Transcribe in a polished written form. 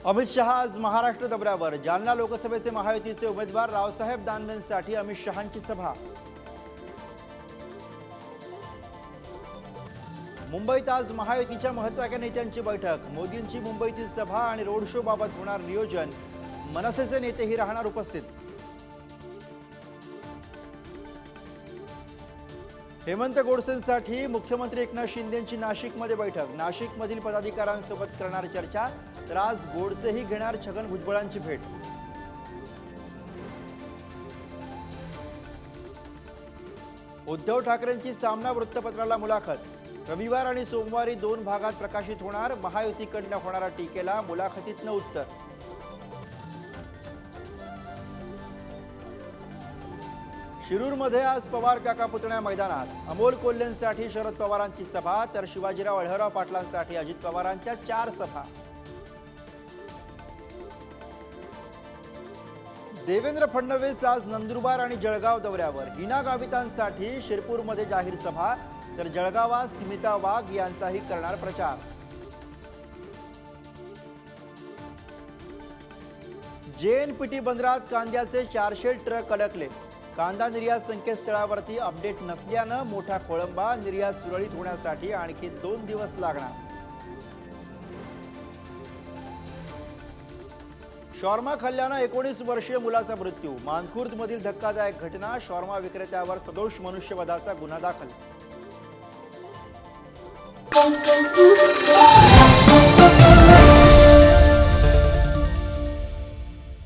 अमित शहा आज महाराष्ट्र दौऱ्यावर। जालना लोकसभेचे महायुतीचे उमेदवार रावसाहेब दानवेंसाठी अमित शहांची सभा। मुंबईत आज महायुतीच्या महत्त्वाच्या नेत्यांची बैठक। मोदींची मुंबईतील सभा आणि रोड शो बाबत होणार नियोजन। मनसेचे नेतेही राहणार उपस्थित। हेमंत गोडसेंसाठी मुख्यमंत्री एकनाथ शिंदेंची नाशिकमध्ये बैठक। नाशिकमधील पदाधिकाऱ्यांसोबत करणार चर्चा, तर आज गोडसेही घेणार छगन भुजबळांची भेट। उद्धव ठाकरेंची सामना वृत्तपत्राला मुलाखत। रविवार आणि सोमवारी 2 भागात प्रकाशित होणार। महायुतीकडनं होणाऱ्या टीकेला मुलाखतीतनं उत्तर। शिरूरमध्ये आज पवार काका पुतण्या मैदानात। अमोल कोल्हेंसाठी शरद पवारांची सभा, तर शिवाजीराव अढळराव पाटलांसाठी अजित पवारांच्या 4 सभा। देवेंद्र फडणवीस आज नंदुरबार आणि जळगाव दौऱ्यावर। हिना गावितांसाठी शिरपूरमध्ये जाहीर सभा, तर जळगावात स्मिता वाघ यांचाही करणार प्रचार। जेएनपीटी बंदरात कांद्याचे 400 ट्रक अडकले। कांदा निर्यात संकेतस्थळावरती अपडेट नसल्यानं मोठा खोळंबा। निर्यात सुरळीत होण्यासाठी आणखी 2 दिवस लागणार। शॉर्मा खाल्ल्यानं 19 वर्षीय मुलाचा मृत्यू। मानखुर्दमधील धक्कादायक घटना। शॉर्मा विक्रेत्यावर सदोष मनुष्यवधाचा गुन्हा दाखल।